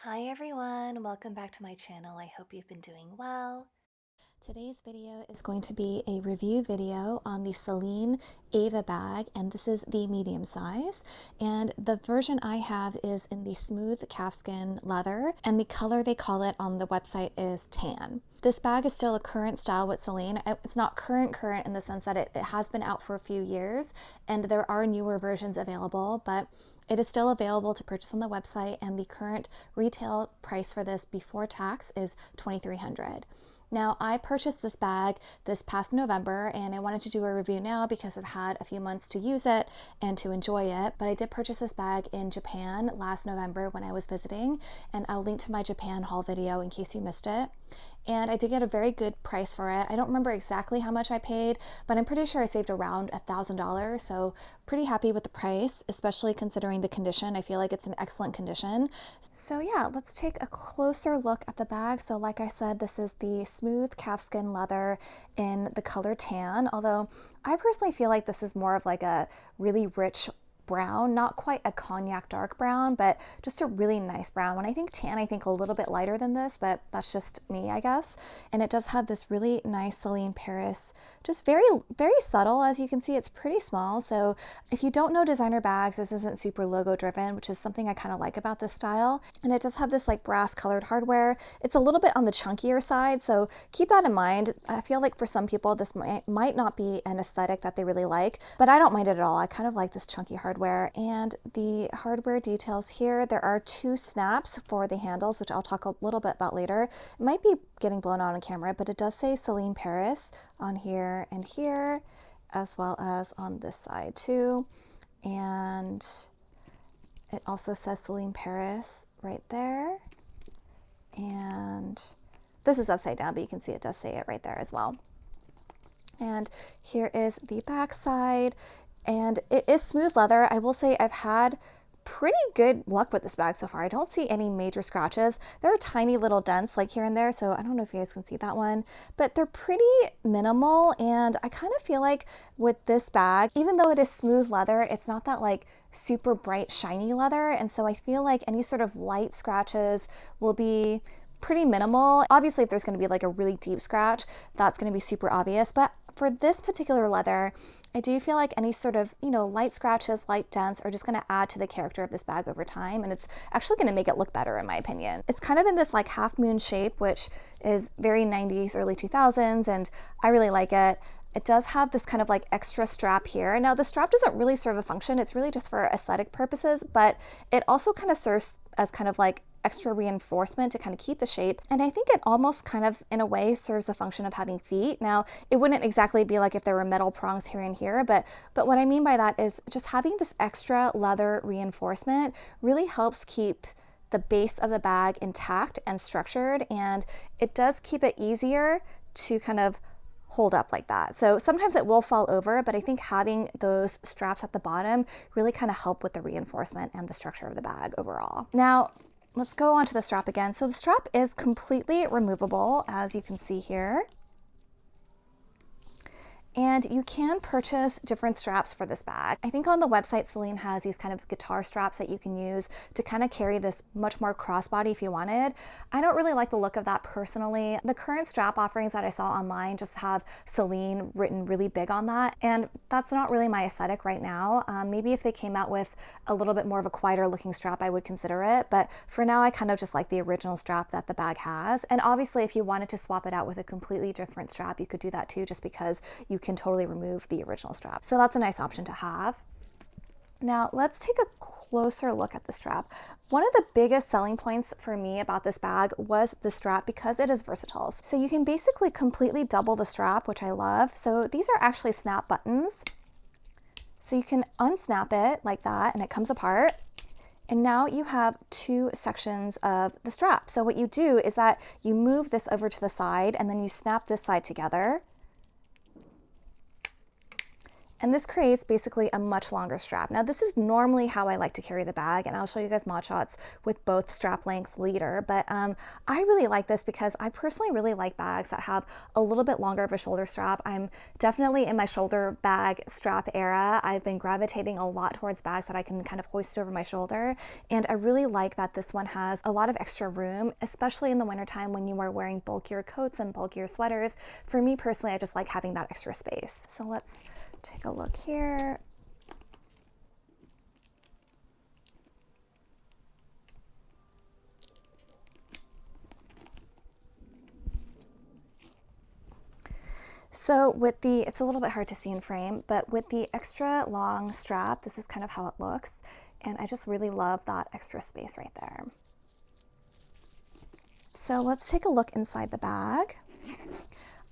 Hi everyone, welcome back to my channel. I hope you've been doing well. Today's video is going to be a review video on the CELINE Ava bag, and this is the medium size. And the version I have is in the smooth calfskin leather, and the color they call it on the website is tan. This bag is still a current style with CELINE. It's not current in the sense that it has been out for a few years, and there are newer versions available, but it is still available to purchase on the website, and the current retail price for this before tax is $2,300. Now, I purchased this bag this past November, and I wanted to do a review now because I've had a few months to use it and to enjoy it. But I did purchase this bag in Japan last November when I was visiting, and I'll link to my Japan haul video in case you missed it. And I did get a very good price for it. I don't remember exactly how much I paid, but I'm pretty sure I saved around $1,000. So pretty happy with the price, especially considering the condition. I feel like it's in excellent condition. So yeah, let's take a closer look at the bag. So like I said, this is the smooth calfskin leather in the color tan, although I personally feel like this is more of like a really rich brown, not quite a cognac dark brown, but just a really nice brown. When I think tan, I think a little bit lighter than this, but that's just me, I guess. And it does have this really nice CELINE Paris, just very subtle. As you can see, it's pretty small. So if you don't know designer bags, this isn't super logo driven, which is something I kind of like about this style. And it does have this like brass colored hardware. It's a little bit on the chunkier side, so keep that in mind. I feel like for some people, this might not be an aesthetic that they really like, but I don't mind it at all. I kind of like this chunky hardware. And the hardware details here, there are 2 snaps for the handles, which I'll talk a little bit about later. It might be getting blown out on camera, but it does say CELINE Paris on here and here, as well as on this side too. And it also says CELINE Paris right there. And this is upside down, but you can see it does say it right there as well. And here is the back side. And it is smooth leather. I will say I've had pretty good luck with this bag so far. I don't see any major scratches. There are tiny little dents like here and there, so I don't know if you guys can see that one, but they're pretty minimal. And I kind of feel like with this bag, even though it is smooth leather, it's not that like super bright shiny leather. And so I feel like any sort of light scratches will be pretty minimal. Obviously, if there's going to be like a really deep scratch, that's going to be super obvious, but for this particular leather, I do feel like any sort of, light scratches, light dents are just going to add to the character of this bag over time, and it's actually going to make it look better in my opinion. It's kind of in this like half moon shape, which is very 90s, early 2000s, and I really like it. It does have this kind of like extra strap here. Now the strap doesn't really serve a function. It's really just for aesthetic purposes, but it also kind of serves as kind of like extra reinforcement to kind of keep the shape. And I think it almost kind of in a way serves a function of having feet. Now it wouldn't exactly be like if there were metal prongs here and here, but what I mean by that is just having this extra leather reinforcement really helps keep the base of the bag intact and structured, and it does keep it easier to kind of hold up like that. So sometimes it will fall over, but I think having those straps at the bottom really kind of help with the reinforcement and the structure of the bag overall. Now, let's go on to the strap again. So the strap is completely removable, as you can see here. And you can purchase different straps for this bag. I think on the website, CELINE has these kind of guitar straps that you can use to kind of carry this much more crossbody if you wanted. I don't really like the look of that personally. The current strap offerings that I saw online just have CELINE written really big on that, and that's not really my aesthetic right now. Maybe if they came out with a little bit more of a quieter looking strap, I would consider it, but for now I kind of just like the original strap that the bag has. And obviously if you wanted to swap it out with a completely different strap, you could do that too, just because you can totally remove the original strap. So that's a nice option to have. Now let's take a closer look at the strap. One of the biggest selling points for me about this bag was the strap because it is versatile. So you can basically completely double the strap, which I love. So these are actually snap buttons. So you can unsnap it like that and it comes apart. And now you have 2 sections of the strap. So what you do is that you move this over to the side and then you snap this side together. And this creates basically a much longer strap. Now this is normally how I like to carry the bag, and I'll show you guys mod shots with both strap lengths later, but I really like this because I personally really like bags that have a little bit longer of a shoulder strap. I'm definitely in my shoulder bag strap era. I've been gravitating a lot towards bags that I can kind of hoist over my shoulder, and I really like that this one has a lot of extra room, especially in the wintertime when you are wearing bulkier coats and bulkier sweaters. For me personally, I just like having that extra space. So let's take a look here. So with the, it's a little bit hard to see in frame, but with the extra long strap, this is kind of how it looks. And I just really love that extra space right there. So let's take a look inside the bag.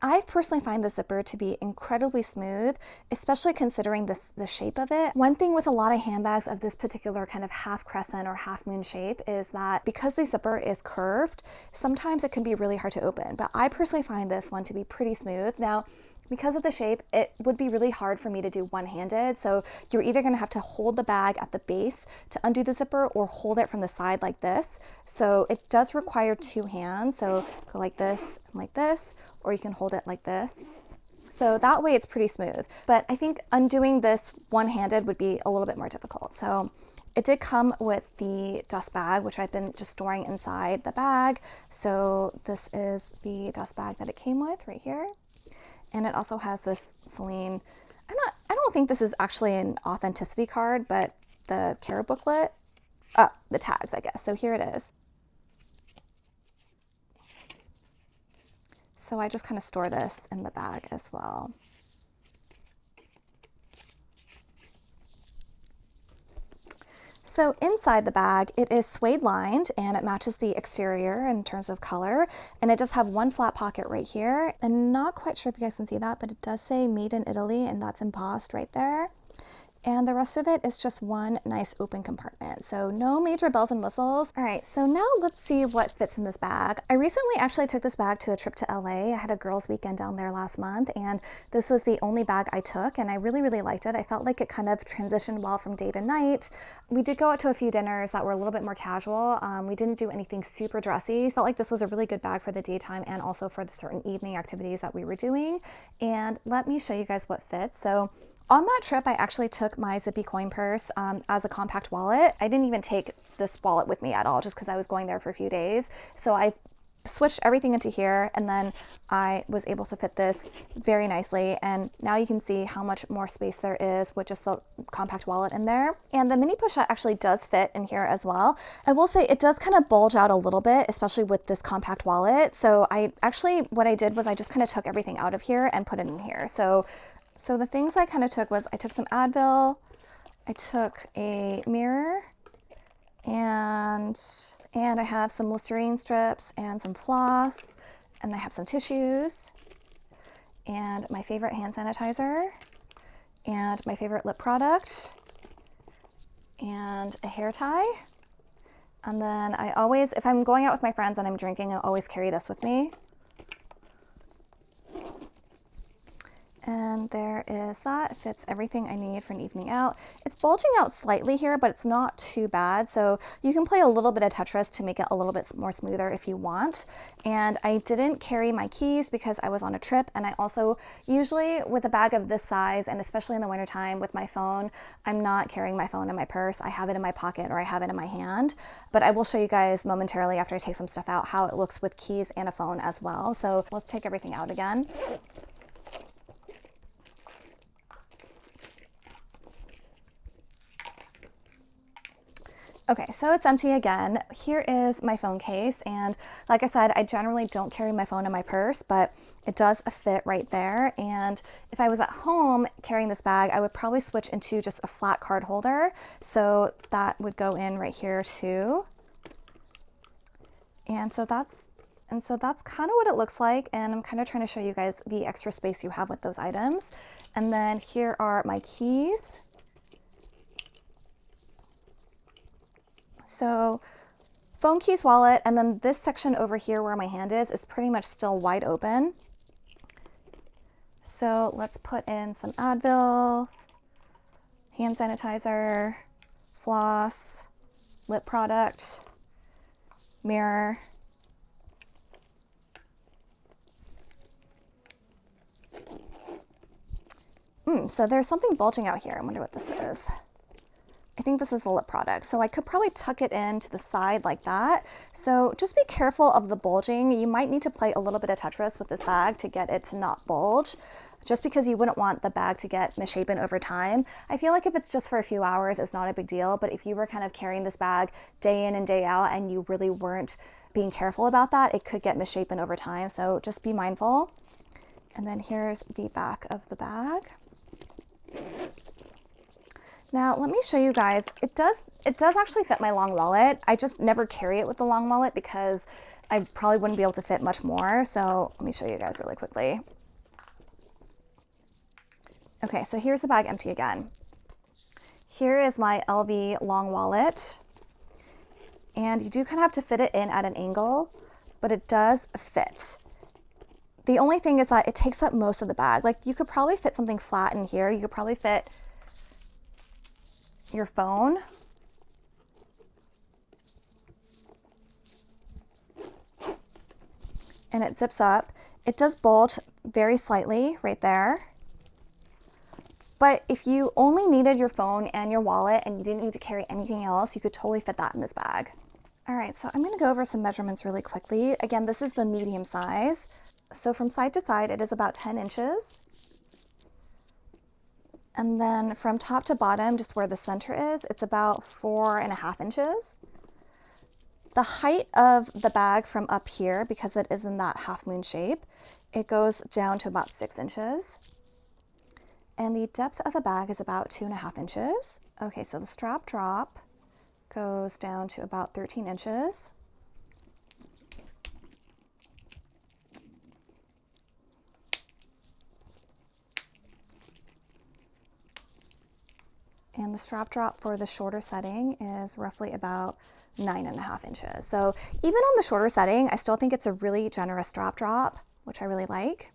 I personally find the zipper to be incredibly smooth, especially considering the shape of it. One thing with a lot of handbags of this particular kind of half crescent or half moon shape is that because the zipper is curved, sometimes it can be really hard to open, but I personally find this one to be pretty smooth. Now, because of the shape, it would be really hard for me to do one-handed. So you're either going to have to hold the bag at the base to undo the zipper or hold it from the side like this. So it does require two hands. So go like this and like this, or you can hold it like this. So that way it's pretty smooth. But I think undoing this one-handed would be a little bit more difficult. So it did come with the dust bag, which I've been just storing inside the bag. So this is the dust bag that it came with right here. And it also has this CELINE, I don't think this is actually an authenticity card, but the care booklet, the tags, I guess. So here it is. So I just kind of store this in the bag as well. So inside the bag, it is suede lined and it matches the exterior in terms of color. And it does have one flat pocket right here. And not quite sure if you guys can see that, but it does say made in Italy, and that's embossed right there. And the rest of it is just one nice open compartment. So no major bells and whistles. All right, so now let's see what fits in this bag. I recently actually took this bag to a trip to LA. I had a girls' weekend down there last month, and this was the only bag I took, and I really, really liked it. I felt like it kind of transitioned well from day to night. We did go out to a few dinners that were a little bit more casual. We didn't do anything super dressy. Felt like this was a really good bag for the daytime and also for the certain evening activities that we were doing. And let me show you guys what fits. So on that trip, I actually took my zippy coin purse as a compact wallet. I didn't even take this wallet with me at all, just because I was going there for a few days. So I switched everything into here, and then I was able to fit this very nicely. And now you can see how much more space there is with just the compact wallet in there. And the mini pochette actually does fit in here as well. I will say it does kind of bulge out a little bit, especially with this compact wallet. So what I did was I just kind of took everything out of here and put it in here. So the things I kind of took was I took some Advil, I took a mirror, and I have some Listerine strips and some floss, and I have some tissues, and my favorite hand sanitizer, and my favorite lip product, and a hair tie. And then I always, if I'm going out with my friends and I'm drinking, I always carry this with me. And there is that. It fits everything I need for an evening out. It's bulging out slightly here, but it's not too bad. So you can play a little bit of Tetris to make it a little bit more smoother if you want. And I didn't carry my keys because I was on a trip. And I also, usually with a bag of this size, and especially in the wintertime with my phone, I'm not carrying my phone in my purse. I have it in my pocket or I have it in my hand. But I will show you guys momentarily after I take some stuff out how it looks with keys and a phone as well. So let's take everything out again. Okay, so it's empty again. Here is my phone case, and like I said, I generally don't carry my phone in my purse, but it does fit right there. And if I was at home carrying this bag, I would probably switch into just a flat card holder. So that would go in right here too. And so that's kind of what it looks like. And I'm kind of trying to show you guys the extra space you have with those items. And then here are my keys. So phone, keys, wallet, and then this section over here where my hand is pretty much still wide open. So let's put in some Advil, hand sanitizer, floss, lip product, mirror. So there's something bulging out here. I wonder what this is. I think this is the lip product. So I could probably tuck it in to the side like that. So just be careful of the bulging. You might need to play a little bit of Tetris with this bag to get it to not bulge, just because you wouldn't want the bag to get misshapen over time. I feel like if it's just for a few hours, it's not a big deal. But if you were kind of carrying this bag day in and day out and you really weren't being careful about that, it could get misshapen over time. So just be mindful. And then here's the back of the bag. Now let me show you guys, it does actually fit my long wallet. I just never carry it with the long wallet because I probably wouldn't be able to fit much more. So let me show you guys really quickly. Okay, so here's the bag empty again. Here is my LV long wallet. And you do kind of have to fit it in at an angle, but it does fit. The only thing is that it takes up most of the bag. Like you could probably fit something flat in here. You could probably fit your phone. And it zips up. It does bulge very slightly right there. But if you only needed your phone and your wallet and you didn't need to carry anything else, you could totally fit that in this bag. All right, so I'm gonna go over some measurements really quickly. Again, this is the medium size. So from side to side, it is about 10 inches. And then from top to bottom, just where the center is, it's about 4.5 inches. The height of the bag from up here, because it is in that half moon shape, it goes down to about 6 inches. And the depth of the bag is about 2.5 inches. Okay, so the strap drop goes down to about 13 inches. And the strap drop for the shorter setting is roughly about 9.5 inches. So even on the shorter setting, I still think it's a really generous strap drop, which I really like.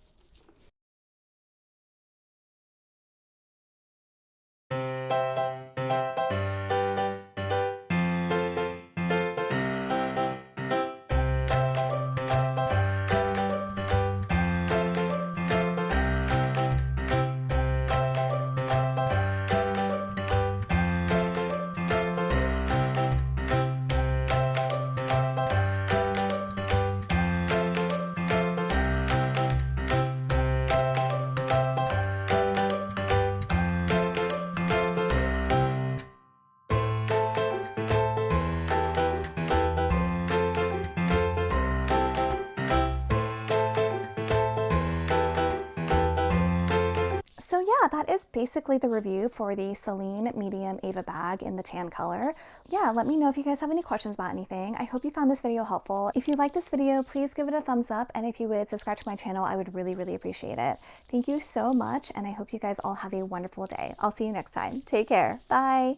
So yeah, that is basically the review for the CELINE medium Ava bag in the tan color. Yeah, let me know if you guys have any questions about anything. I hope you found this video helpful. If you like this video, please give it a thumbs up. And if you would subscribe to my channel, I would really, really appreciate it. Thank you so much. And I hope you guys all have a wonderful day. I'll see you next time. Take care. Bye.